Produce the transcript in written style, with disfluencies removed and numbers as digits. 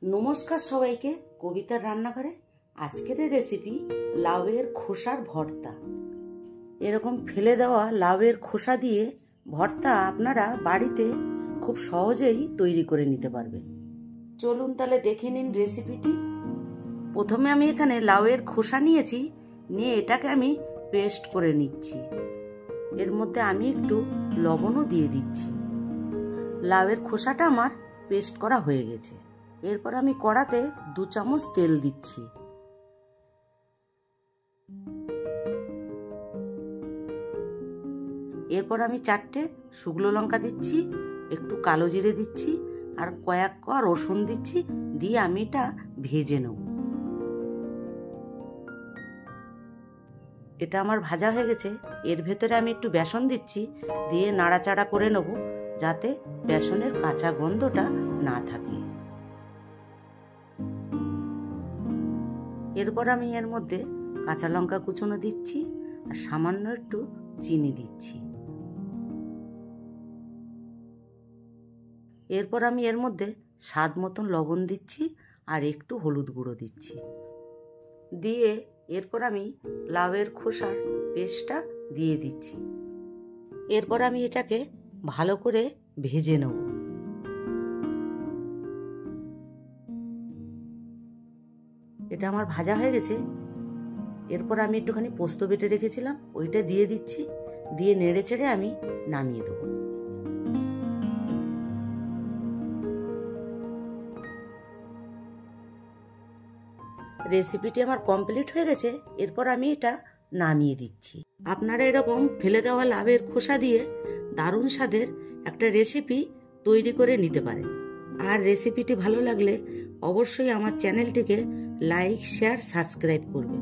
নমস্কার সবাইকে, কবিতার রান্নাঘরে আজকের রেসিপি লাউয়ের খোসার ভর্তা। এরকম ফেলে দেওয়া লাউয়ের খোসা দিয়ে ভর্তা আপনারা বাড়িতে খুব সহজেই তৈরি করে নিতে পারবেন। চলুন তাহলে দেখে নিন রেসিপিটি। প্রথমে আমি এখানে লাউয়ের খোসা নিয়েছি, নিয়ে এটাকে আমি পেস্ট করে নিচ্ছি। এর মধ্যে আমি একটু লবণও দিয়ে দিচ্ছি। লাউয়ের খোসাটা আমার পেস্ট করা হয়ে গেছে। এরপর আমি কড়াতে 2 চামচ তেল দিচ্ছি। এরপর আমি 4টে শুকনো লঙ্কা দিচ্ছি, একটু কালো জিরে দিচ্ছি আর কয়েক কোয়া রসুন দিচ্ছি, দিয়ে আমি এটা ভেজে নেব। এটা আমার ভাজা হয়ে গেছে। এর ভেতরে আমি একটু বেসন দিচ্ছি, দিয়ে নাড়াচাড়া করে নেব যাতে বেসনের কাঁচা গন্ধটা না থাকে। এরপর আমি এর মধ্যে কাঁচা লঙ্কা কুচনো দিচ্ছি আর সামান্য একটু চিনি দিচ্ছি। এরপর আমি এর মধ্যে স্বাদ মতন লবণ দিচ্ছি আর একটু হলুদ গুঁড়ো দিচ্ছি। দিয়ে এরপর আমি লাউয়ের খোসার পেস্টটা দিয়ে দিচ্ছি। এরপর আমি এটাকে ভালো করে ভেজে নেব। এটা আমার ভাজা হয়ে গেছে। এরপর আমি একটুখানি পোস্ত বেটে রেখেছিলাম, ওইটা দিয়ে দিচ্ছি, দিয়ে নেড়ে চেড়ে আমি নামিয়ে দেবো। রেসিপিটি আমার কমপ্লিট হয়ে গেছে। এরপর আমি এটা নামিয়ে দিচ্ছি। আপনারা এরকম ফেলে দেওয়া লাউয়ের খোসা দিয়ে দারুণ স্বাদের একটা রেসিপি তৈরি করে নিতে পারেন। আর রেসিপিটি ভালো লাগলে অবশ্যই আমার চ্যানেলটিকে লাইক, শেয়ার, সাবস্ক্রাইব করবেন।